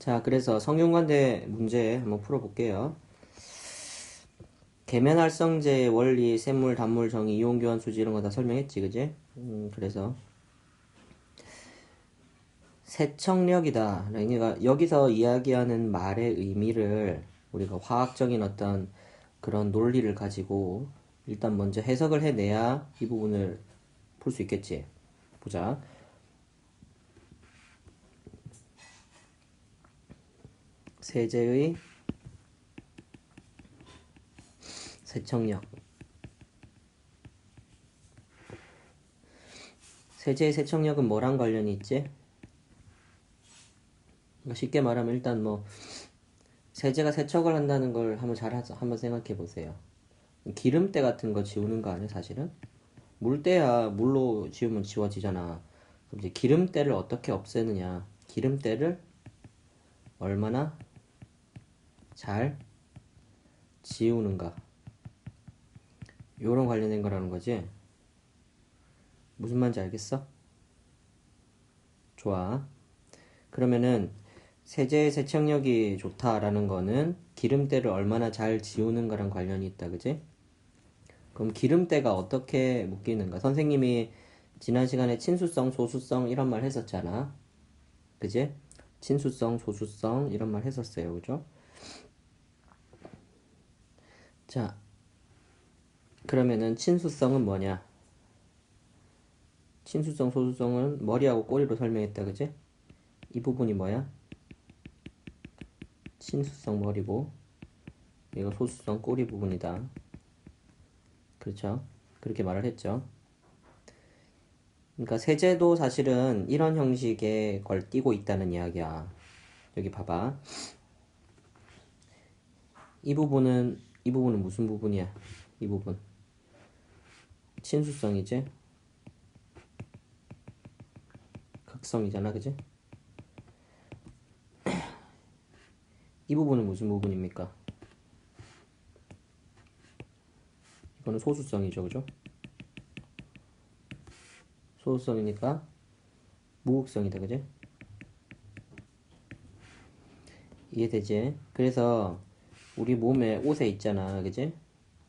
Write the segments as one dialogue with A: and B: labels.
A: 자, 그래서 성균관대 문제 한번 풀어볼게요. 계면활성제의 원리, 샘물, 단물, 정의, 이온 교환 수지 이런 거 다 설명했지, 그지? 그래서 세척력이다. 그러니까 여기서 이야기하는 말의 의미를 우리가 화학적인 어떤 그런 논리를 가지고 일단 먼저 해석을 해내야 이 부분을 풀 수 있겠지. 보자. 세제의 세척력. 세제의 세척력은 뭐랑 관련이 있지? 쉽게 말하면 일단 뭐 세제가 세척을 한다는 걸 한번 생각해 보세요. 기름때 같은 거 지우는 거 아니야, 사실은? 물때야 물로 지우면 지워지잖아. 그럼 이제 기름때를 어떻게 없애느냐? 기름때를 얼마나 잘 지우는가? 요런 관련된 거라는 거지. 무슨 말인지 알겠어? 좋아. 그러면은 세제의 세척력이 좋다라는 거는 기름때를 얼마나 잘 지우는 거랑 관련이 있다, 그지? 그럼 기름때가 어떻게 묶이는가? 선생님이 지난 시간에 친수성, 소수성 이런 말 했었잖아. 그지? 친수성, 소수성 이런 말 했었어요. 그죠? 자, 그러면은 친수성은 뭐냐? 친수성, 소수성은 머리하고 꼬리로 설명했다. 그지? 이 부분이 뭐야? 친수성 머리고 이거 소수성 꼬리 부분이다. 그렇죠? 그렇게 말을 했죠. 그러니까 세제도 사실은 이런 형식의 걸 띄고 있다는 이야기야. 여기 봐봐. 이 부분은 무슨 부분이야? 이 부분. 친수성이지? 극성이잖아, 그지? 이 부분은 무슨 부분입니까? 이거는 소수성이죠, 그죠? 소수성이니까 무극성이다, 그지? 이해되지? 그래서 우리 몸에 옷에 있잖아, 그지?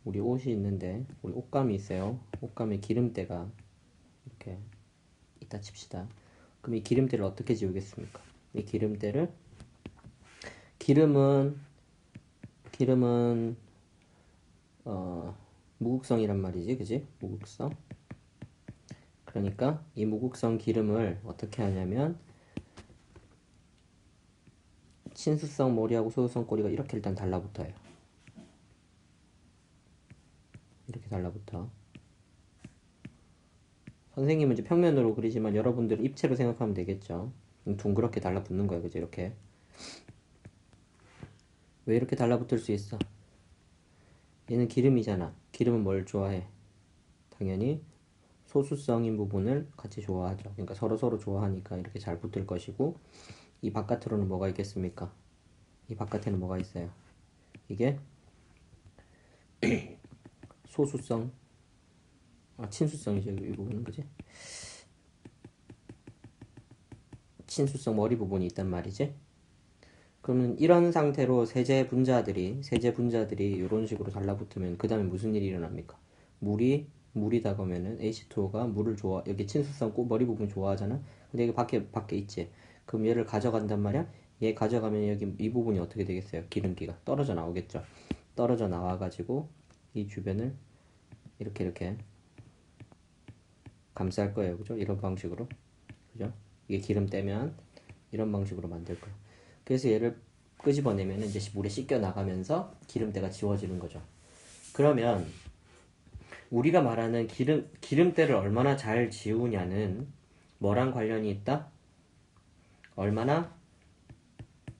A: 우리 옷이 있는데 우리 옷감이 있어요. 옷감에 기름때가 이렇게 있다 칩시다. 그럼 이 기름때를 어떻게 지우겠습니까? 이 기름때를 기름은 무극성이란 말이지, 그지? 무극성. 그러니까 이 무극성 기름을 어떻게 하냐면 친수성 머리하고 소수성 꼬리가 이렇게 일단 달라붙어요. 이렇게 달라붙어. 선생님은 이제 평면으로 그리지만 여러분들은 입체로 생각하면 되겠죠. 둥그렇게 달라붙는 거예요, 그죠? 이렇게. 왜 이렇게 달라붙을 수 있어? 얘는 기름이잖아. 기름은 뭘 좋아해? 당연히 소수성인 부분을 같이 좋아하죠. 그러니까 서로 좋아하니까 이렇게 잘 붙을 것이고, 이 바깥으로는 뭐가 있겠습니까? 이 바깥에는 뭐가 있어요? 이게 소수성, 친수성이죠. 이 부분은, 그지? 친수성 머리 부분이 있단 말이지. 그러면 이런 상태로 세제 분자들이 이런 식으로 달라붙으면 그 다음에 무슨 일이 일어납니까? 물이다 그러면은 H2O가 물을 여기 친수성 머리 부분 좋아하잖아. 근데 여기 밖에 있지. 그럼 얘를 가져간단 말이야. 얘 가져가면 여기 이 부분이 어떻게 되겠어요? 기름기가 떨어져 나오겠죠. 떨어져 나와가지고 이 주변을 이렇게 감쌀 거예요. 그죠? 이런 방식으로. 그죠? 이게 기름 떼면 이런 방식으로 만들 거예요. 그래서 얘를 끄집어내면 이제 물에 씻겨 나가면서 기름때가 지워지는 거죠. 그러면 우리가 말하는 기름때를 얼마나 잘 지우냐는 뭐랑 관련이 있다? 얼마나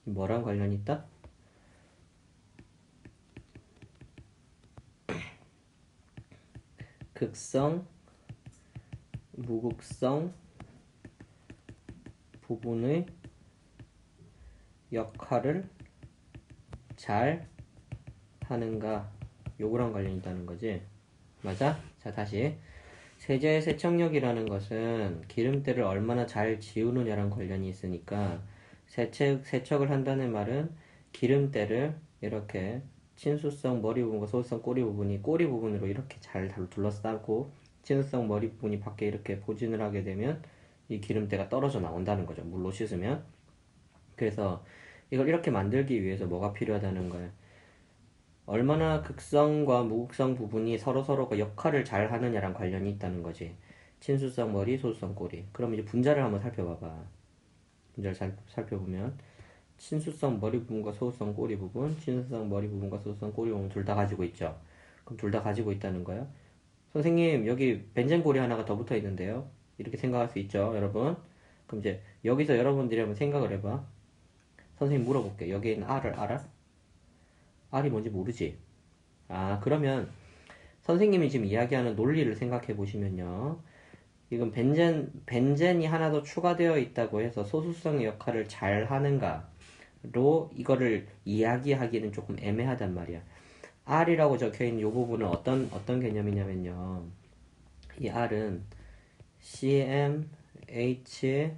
A: 뭐랑 관련이 있다? 극성, 무극성 부분의 역할을 잘 하는가 요거랑 관련이 있다는 거지. 맞아? 자, 다시 세제의 세척력이라는 것은 기름때를 얼마나 잘 지우느냐랑 관련이 있으니까 세척을 한다는 말은 기름때를 이렇게 친수성 머리 부분과 소수성 꼬리 부분이 꼬리 부분으로 이렇게 잘 둘러싸고 친수성 머리 부분이 밖에 이렇게 포진을 하게 되면 이 기름때가 떨어져 나온다는 거죠. 물로 씻으면. 그래서 이걸 이렇게 만들기 위해서 뭐가 필요하다는 거예요. 얼마나 극성과 무극성 부분이 서로가 역할을 잘 하느냐랑 관련이 있다는 거지. 친수성 머리, 소수성 꼬리. 그럼 이제 분자를 한번 살펴봐봐. 분자를 살펴보면 친수성 머리 부분과 소수성 꼬리 부분, 친수성 머리 부분과 소수성 꼬리 부분 둘 다 가지고 있죠. 그럼 둘 다 가지고 있다는 거예요. 선생님, 여기 벤젠 고리 하나가 더 붙어 있는데요. 이렇게 생각할 수 있죠, 여러분. 그럼 이제 여기서 여러분들이 한번 생각을 해봐. 선생님 물어볼게. 여기에 있는 R을 알아? R이 뭔지 모르지? 아, 그러면 선생님이 지금 이야기하는 논리를 생각해 보시면요. 이건 벤젠이 하나 더 추가되어 있다고 해서 소수성의 역할을 잘 하는가로 이거를 이야기하기는 조금 애매하단 말이야. R이라고 적혀 있는 이 부분은 어떤 개념이냐면요. 이 R은 CM, H,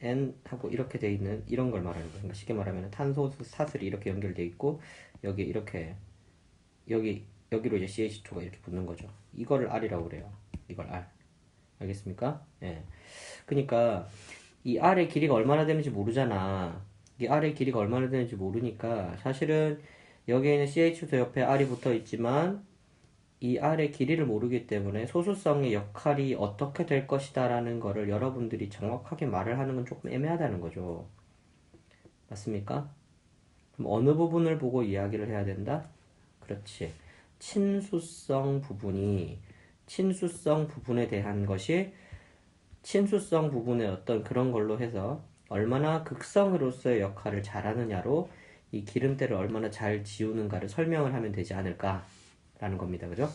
A: N 하고 이렇게 돼 있는 이런 걸 말하는 거예요. 그러니까 쉽게 말하면 탄소 사슬이 이렇게 연결돼 있고 여기 이렇게 여기로 이제 CH2가 이렇게 붙는 거죠. 이거를 R이라고 그래요. 이걸 R. 알겠습니까? 예. 그러니까 이 R의 길이가 얼마나 되는지 모르잖아. 이 R의 길이가 얼마나 되는지 모르니까 사실은 여기에 있는 CH2 옆에 R이 붙어 있지만 이 R의 길이를 모르기 때문에 소수성의 역할이 어떻게 될 것이다 라는 거를 여러분들이 정확하게 말을 하는 건 조금 애매하다는 거죠. 맞습니까? 그럼 어느 부분을 보고 이야기를 해야 된다? 그렇지. 친수성 부분에 대한 것이 친수성 부분의 어떤 그런 걸로 해서 얼마나 극성으로서의 역할을 잘하느냐로 이 기름때를 얼마나 잘 지우는가를 설명을 하면 되지 않을까라는 겁니다. 그죠?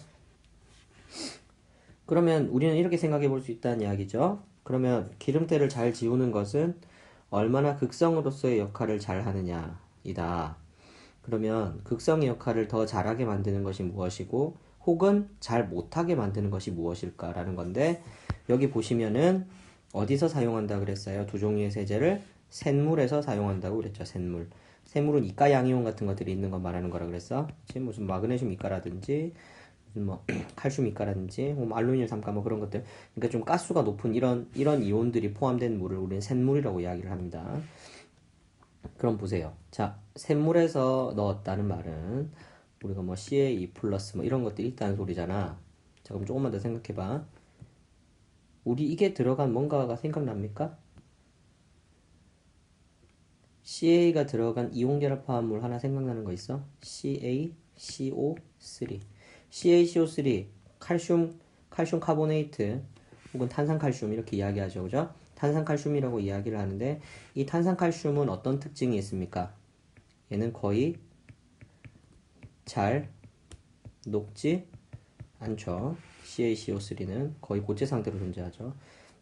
A: 그러면 우리는 이렇게 생각해 볼 수 있다는 이야기죠. 그러면 기름때를 잘 지우는 것은 얼마나 극성으로서의 역할을 잘 하느냐이다. 그러면 극성의 역할을 더 잘하게 만드는 것이 무엇이고 혹은 잘 못하게 만드는 것이 무엇일까라는 건데 여기 보시면은 어디서 사용한다 그랬어요? 두 종류의 세제를 샘물에서 사용한다고 그랬죠. 샘물은 이가 양이온 같은 것들이 있는 거 말하는 거라 그랬어. 지금 무슨 마그네슘 이가라든지 무슨 뭐 칼슘 이가라든지 뭐 알루미늄 삼가 뭐 그런 것들 그러니까 좀 가스가 높은 이런 이온들이 포함된 물을 우리는 샘물이라고 이야기를 합니다. 그럼 보세요. 자, 샘물에서 넣었다는 말은 우리가 뭐 CA2 플러스 뭐 이런 것들이 있다는 소리잖아. 자, 그럼 조금만 더 생각해봐. 우리 이게 들어간 뭔가가 생각납니까? CA가 들어간 이온결합 화합물 하나 생각나는 거 있어? CaCO3. CaCO3, 칼슘 카보네이트 혹은 탄산칼슘 이렇게 이야기하죠. 그죠? 탄산칼슘이라고 이야기를 하는데 이 탄산칼슘은 어떤 특징이 있습니까? 얘는 거의 잘 녹지 않죠. CaCO3는 거의 고체 상태로 존재하죠.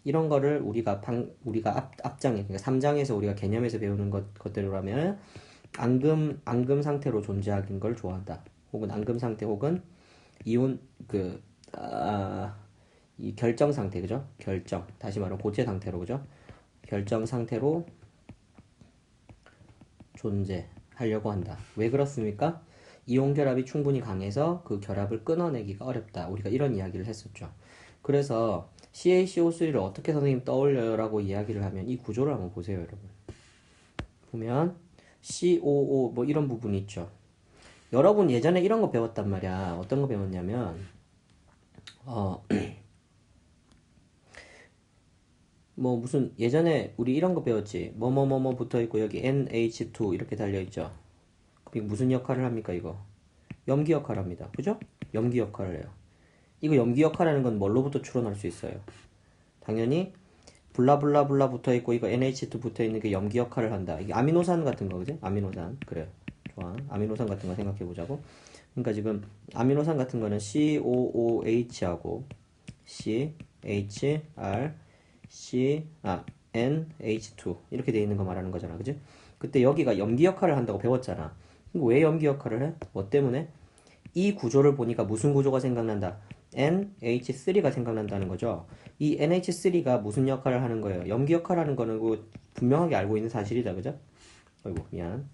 A: 이런 거를 우리가 앞장에 그러니까 3장에서 우리가 개념에서 배우는 것대로라면 앙금 상태로 존재하는 걸 좋아한다. 혹은 앙금 상태 혹은 이온 이 결정 상태 그죠? 다시 말하면 고체 상태로 그죠? 결정 상태로 존재하려고 한다. 왜 그렇습니까? 이온 결합이 충분히 강해서 그 결합을 끊어내기가 어렵다. 우리가 이런 이야기를 했었죠. 그래서 CaCO3를 어떻게 선생님 떠올려요라고 이야기를 하면 이 구조를 한번 보세요, 여러분. 보면 COO 뭐 이런 부분이 있죠. 여러분 예전에 이런 거 배웠단 말이야. 어떤 거 배웠냐면 뭐 무슨 예전에 우리 이런 거 배웠지. 뭐뭐뭐뭐 붙어 있고 여기 NH2 이렇게 달려 있죠. 이거 무슨 역할을 합니까, 이거? 염기 역할을 합니다. 그죠? 염기 역할을 해요. 이거 염기 역할하는 건 뭘로부터 추론할 수 있어요? 당연히 블라블라블라 붙어 있고 이거 NH2 붙어 있는 게 염기 역할을 한다. 이게 아미노산 같은 거, 그지? 아미노산. 그래. 좋아. 아미노산 같은 거 생각해 보자고. 그러니까 지금 아미노산 같은 거는 COOH하고 CHR NH2 이렇게 돼 있는 거 말하는 거잖아. 그지? 그때 여기가 염기 역할을 한다고 배웠잖아. 왜 염기 역할을 해? 뭐 때문에? 이 구조를 보니까 무슨 구조가 생각난다? NH3가 생각난다는 거죠. 이 NH3가 무슨 역할을 하는 거예요? 염기 역할을 하는 거는 분명하게 알고 있는 사실이다. 그죠? 어이구 미안.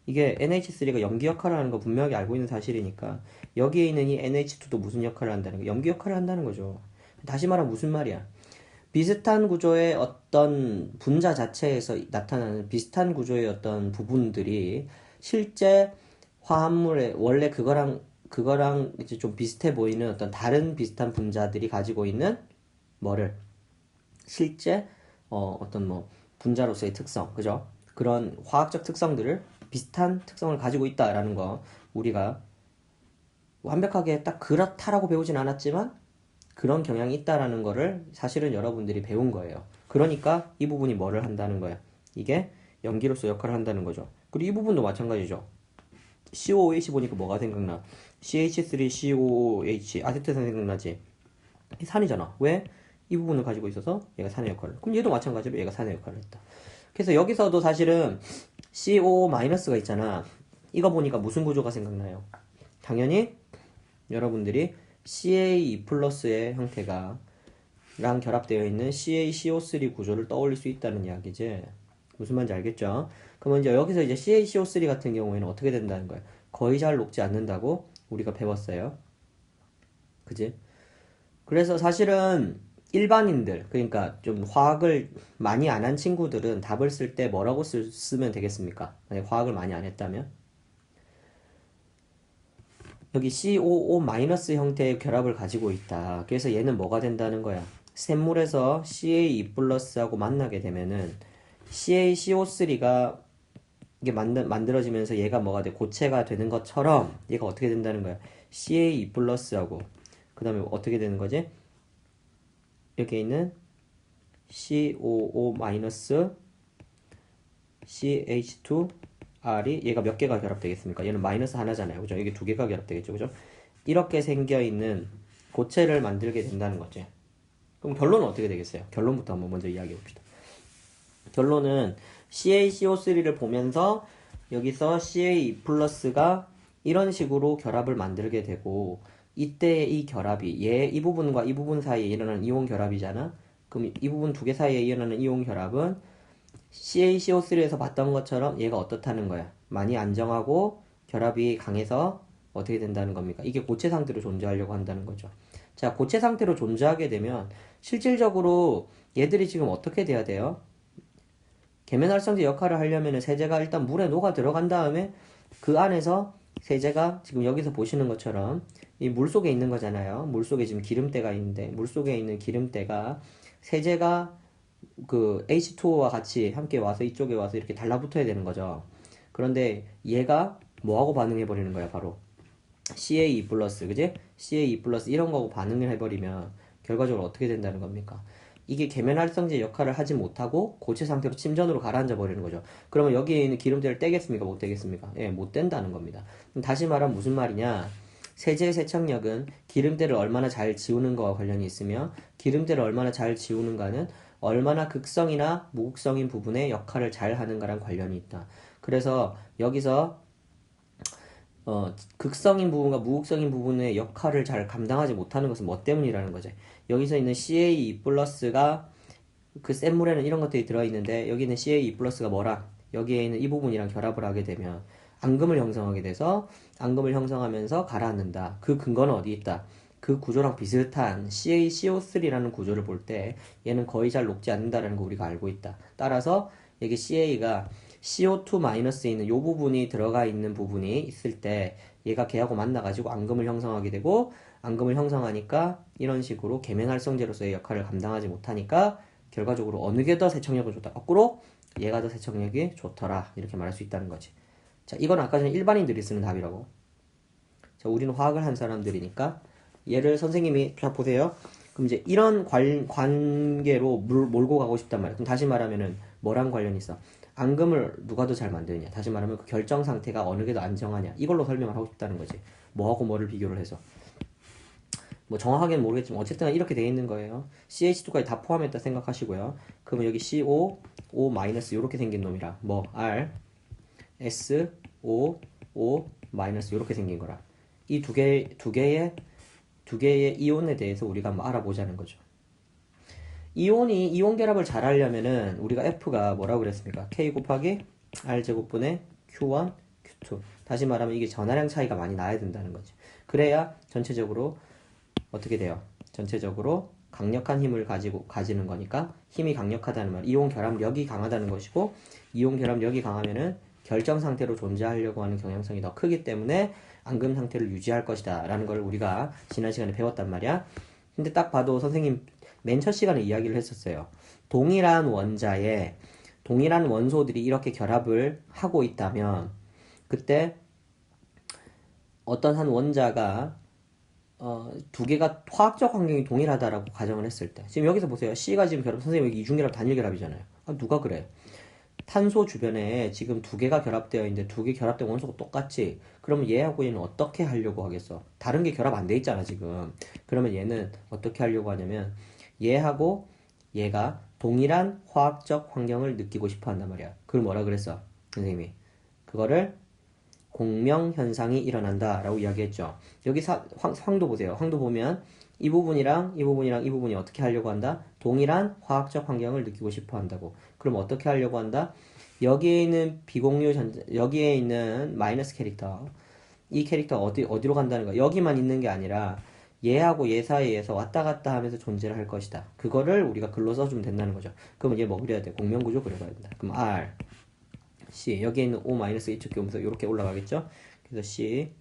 A: 이게 NH3가 염기 역할을 하는 거 분명히 알고 있는 사실이니까 여기에 있는 이 NH2도 무슨 역할을 한다는 거? 염기 역할을 한다는 거죠. 다시 말하면 무슨 말이야? 비슷한 구조의 어떤 분자 자체에서 나타나는 비슷한 구조의 어떤 부분들이 실제 화합물의 원래 그거랑 이제 좀 비슷해 보이는 어떤 다른 비슷한 분자들이 가지고 있는 뭐를 실제 어떤 뭐 분자로서의 특성, 그죠? 그런 화학적 특성들을 비슷한 특성을 가지고 있다라는 거 우리가 완벽하게 딱 그렇다라고 배우진 않았지만 그런 경향이 있다라는 거를 사실은 여러분들이 배운 거예요. 그러니까 이 부분이 뭐를 한다는 거야? 이게 염기로서 역할을 한다는 거죠. 그리고 이 부분도 마찬가지죠. COOH 보니까 뭐가 생각나? CH3COOH 아세트산 생각나지? 산이잖아. 왜? 이 부분을 가지고 있어서 얘가 산의 역할을. 그럼 얘도 마찬가지로 얘가 산의 역할을 했다. 그래서 여기서도 사실은 CO-가 있잖아. 이거 보니까 무슨 구조가 생각나요? 당연히 여러분들이 CaE 플러스의 형태가 랑 결합되어 있는 CaCO3 구조를 떠올릴 수 있다는 이야기지. 무슨 말인지 알겠죠? 그러면 이제 여기서 이제 CaCO3 같은 경우에는 어떻게 된다는 거예요? 거의 잘 녹지 않는다고 우리가 배웠어요. 그지? 그래서 사실은 일반인들, 그러니까 좀 화학을 많이 안 한 친구들은 답을 쓸 때 뭐라고 쓰면 되겠습니까? 만약 화학을 많이 안 했다면? 여기 COO- 형태의 결합을 가지고 있다. 그래서 얘는 뭐가 된다는 거야? 샘물에서 CaE+하고 만나게 되면은 CaCO3가 이게 만들어지면서 얘가 뭐가 돼? 고체가 되는 것처럼 얘가 어떻게 된다는 거야? CaE+하고 그 다음에 어떻게 되는 거지? 여기 있는 COO- CH2R이 얘가 몇 개가 결합되겠습니까? 얘는 마이너스 하나잖아요. 그죠? 이게 두 개가 결합되겠죠. 그죠? 이렇게 생겨 있는 고체를 만들게 된다는 거지. 그럼 결론은 어떻게 되겠어요? 결론부터 한번 먼저 이야기해 봅시다. 결론은 CaCO3를 보면서 여기서 CaE+가 이런 식으로 결합을 만들게 되고 이때 이 결합이 이 부분과 이 부분 사이에 일어나는 이온 결합이잖아. 그럼 이 부분 두 개 사이에 일어나는 이온 결합은 CaCO3에서 봤던 것처럼 얘가 어떻다는 거야? 많이 안정하고 결합이 강해서 어떻게 된다는 겁니까? 이게 고체 상태로 존재하려고 한다는 거죠. 자, 고체 상태로 존재하게 되면 실질적으로 얘들이 지금 어떻게 돼야 돼요? 계면활성제 역할을 하려면 세제가 일단 물에 녹아 들어간 다음에 그 안에서 세제가 지금 여기서 보시는 것처럼 이 물 속에 있는 거잖아요. 물 속에 지금 기름때가 있는데 물 속에 있는 기름때가 세제가 그 H2O와 같이 함께 와서 이쪽에 와서 이렇게 달라붙어야 되는 거죠. 그런데 얘가 뭐하고 반응해 버리는 거야? 바로 CaE+, 그지? CaE+ 이런 거하고 반응을 해버리면 결과적으로 어떻게 된다는 겁니까? 이게 계면활성제 역할을 하지 못하고 고체 상태로 침전으로 가라앉아 버리는 거죠. 그러면 여기에 있는 기름때를 떼겠습니까? 못 떼겠습니까? 예, 못 뗀다는 겁니다. 다시 말하면 무슨 말이냐? 세제의 세척력은 기름때를 얼마나 잘 지우는 거와 관련이 있으며 기름때를 얼마나 잘 지우는가는 얼마나 극성이나 무극성인 부분의 역할을 잘 하는가랑 관련이 있다. 그래서 여기서 극성인 부분과 무극성인 부분의 역할을 잘 감당하지 못하는 것은 뭐 때문이라는 거죠. 여기서 있는 CaE+가 그 센 물에는 이런 것들이 들어있는데 여기 있는 CaE+가 뭐라? 여기에 있는 이 부분이랑 결합을 하게 되면 앙금을 형성하게 돼서 앙금을 형성하면서 가라앉는다. 그 근거는 어디 있다? 그 구조랑 비슷한 CaCO3라는 구조를 볼 때 얘는 거의 잘 녹지 않는다라는 거 우리가 알고 있다. 따라서 여기 CA가 CO2- 있는 이 부분이 들어가 있는 부분이 있을 때 얘가 걔하고 만나가지고 앙금을 형성하게 되고 앙금을 형성하니까 이런 식으로 계면활성제로서의 역할을 감당하지 못하니까 결과적으로 어느 게 더 세척력은 좋다. 거꾸로 얘가 더 세척력이 좋더라. 이렇게 말할 수 있다는 거지. 자, 이건 아까 전에 일반인들이 쓰는 답이라고. 자, 우리는 화학을 한 사람들이니까 얘를 선생님이 자 보세요. 그럼 이제 이런 관계로 몰고 가고 싶단 말이야. 그럼 다시 말하면은 뭐랑 관련이 있어? 앙금을 누가 더 잘 만드느냐? 다시 말하면 그 결정 상태가 어느 게 더 안정하냐? 이걸로 설명을 하고 싶다는 거지. 뭐하고 뭐를 비교를 해서. 뭐 정확하게는 모르겠지만 어쨌든 이렇게 돼 있는 거예요. CH2까지 다 포함했다 생각하시고요. 그러면 여기 CO, O- 이렇게 생긴 놈이라 뭐 R, S, O, O- 이렇게 생긴 거라. 이 두 개의 이온에 대해서 우리가 한번 알아보자는 거죠. 이온 결합을 잘 하려면은 우리가 F가 뭐라고 그랬습니까? K 곱하기 R제곱분의 Q1, Q2. 다시 말하면 이게 전하량 차이가 많이 나야 된다는 거죠. 그래야 전체적으로 어떻게 돼요? 전체적으로 강력한 힘을 가지는 거니까 힘이 강력하다는 말, 이온 결합력이 강하다는 것이고 이온 결합력이 강하면은 결정 상태로 존재하려고 하는 경향성이 더 크기 때문에 앙금 상태를 유지할 것이다 라는 걸 우리가 지난 시간에 배웠단 말이야. 근데 딱 봐도 선생님 맨 첫 시간에 이야기를 했었어요. 동일한 원자에 동일한 원소들이 이렇게 결합을 하고 있다면 그때 어떤 한 원자가 두 개가 화학적 환경이 동일하다라고 가정을 했을 때 지금 여기서 보세요. C가 지금 결합, 선생님 여기 이중결합 단일결합이잖아요. 누가 그래? 탄소 주변에 지금 두 개가 결합되어 있는데 두 개 결합된 원소가 똑같지? 그러면 얘하고 얘는 어떻게 하려고 하겠어? 다른 게 결합 안 돼 있잖아 지금. 그러면 얘는 어떻게 하려고 하냐면 얘하고 얘가 동일한 화학적 환경을 느끼고 싶어 한단 말이야. 그걸 뭐라 그랬어? 선생님이 그거를 공명현상이 일어난다 라고 이야기했죠. 여기 황도 보세요. 황도 보면 이 부분이랑 이 부분이랑 이 부분이 어떻게 하려고 한다? 동일한 화학적 환경을 느끼고 싶어 한다고. 그럼 어떻게 하려고 한다? 여기에 있는 비공유 전자, 여기에 있는 마이너스 캐릭터, 이 캐릭터가 어디로 간다는 거야? 여기만 있는 게 아니라 얘하고 얘 사이에서 왔다 갔다 하면서 존재를 할 것이다. 그거를 우리가 글로 써주면 된다는 거죠. 그러면 얘 뭐 그려야 돼? 공명구조 그려봐야 된다. 그럼 R, C, 여기에 있는 O- 이쪽에 오면서 이렇게 올라가겠죠? 그래서 C,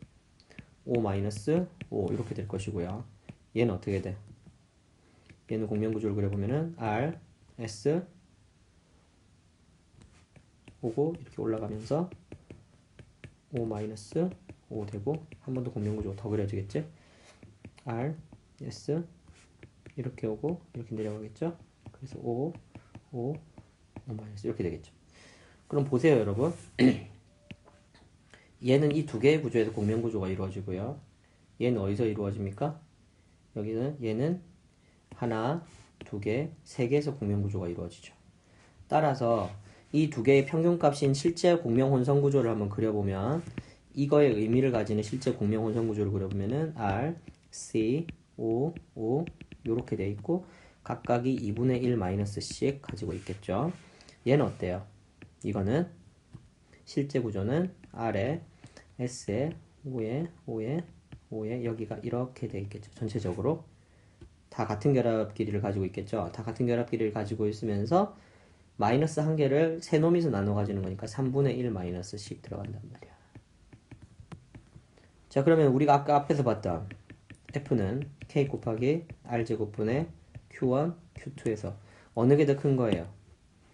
A: O-O 이렇게 될 것이고요. 얘는 어떻게 돼? 얘는 공명구조를 그려보면은 R, S 오고 이렇게 올라가면서 O-O 되고 한 번 더 공명구조가 더 그려지겠지? R, S 이렇게 오고 이렇게 내려가겠죠? 그래서 O, O, O- 이렇게 되겠죠. 그럼 보세요 여러분. 얘는 이 두 개의 구조에서 공명구조가 이루어지고요. 얘는 어디서 이루어집니까? 여기는 얘는 하나, 두 개, 세 개에서 공명구조가 이루어지죠. 따라서 이 두 개의 평균값인 실제 공명혼성구조를 한번 그려보면 이거의 의미를 가지는 실제 공명혼성구조를 그려보면은 R, C, O, O 요렇게 돼 있고 각각이 2분의 1 마이너스씩 가지고 있겠죠. 얘는 어때요? 이거는 실제 구조는 R에 S에 O에 O에 O에 여기가 이렇게 돼 있겠죠. 전체적으로 다 같은 결합 길이를 가지고 있겠죠. 다 같은 결합 길이를 가지고 있으면서 마이너스 한 개를 세 놈이서 나눠 가지는 거니까 3분의 1 마이너스씩 들어간단 말이야. 자, 그러면 우리가 아까 앞에서 봤던 F는 K 곱하기 R제곱분의 Q1, Q2에서 어느 게 더 큰 거예요?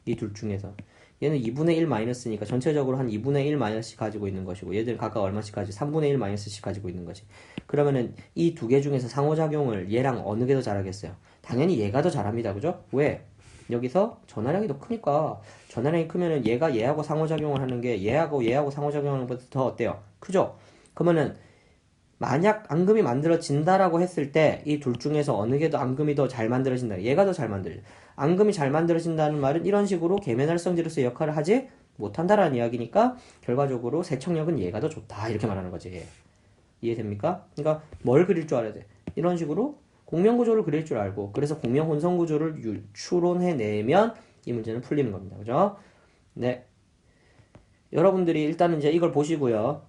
A: 이 둘 중에서. 얘는 2분의 1 마이너스니까 전체적으로 한 2분의 1 마이너스씩 가지고 있는 것이고 얘들은 각각 얼마씩 가지고 3분의 1 마이너스씩 가지고 있는 거지. 그러면은 이 두 개 중에서 상호작용을 얘랑 어느 게 더 잘하겠어요? 당연히 얘가 더 잘합니다. 그죠? 왜? 여기서 전하량이 더 크니까 전하량이 크면은 얘가 얘하고 상호작용을 하는 게 얘하고 상호작용하는 것보다 더 어때요? 크죠? 그러면은 만약 앙금이 만들어진다라고 했을 때 이 둘 중에서 어느 게 더 앙금이 더 잘 만들어진다. 얘가 더 잘 만들어져. 앙금이 잘 만들어진다는 말은 이런 식으로 계면활성제로서의 역할을 하지 못한다라는 이야기니까 결과적으로 세척력은 얘가 더 좋다. 이렇게 말하는 거지. 이해됩니까? 그러니까 뭘 그릴 줄 알아야 돼. 이런 식으로 공명구조를 그릴 줄 알고 그래서 공명혼성구조를 추론해내면 이 문제는 풀리는 겁니다. 그죠? 네. 여러분들이 일단은 이제 이걸 보시고요.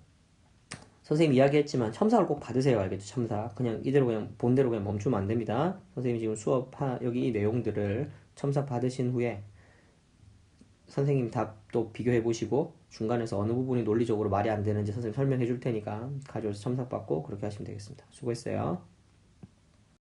A: 선생님 이야기했지만 첨삭을 꼭 받으세요. 알겠죠? 첨삭. 그냥 이대로 그냥 본대로 그냥 멈추면 안 됩니다. 선생님이 지금 여기 이 내용들을 첨삭 받으신 후에 선생님 답도 비교해 보시고 중간에서 어느 부분이 논리적으로 말이 안 되는지 선생님 설명해 줄 테니까 가져와서 첨삭 받고 그렇게 하시면 되겠습니다. 수고했어요.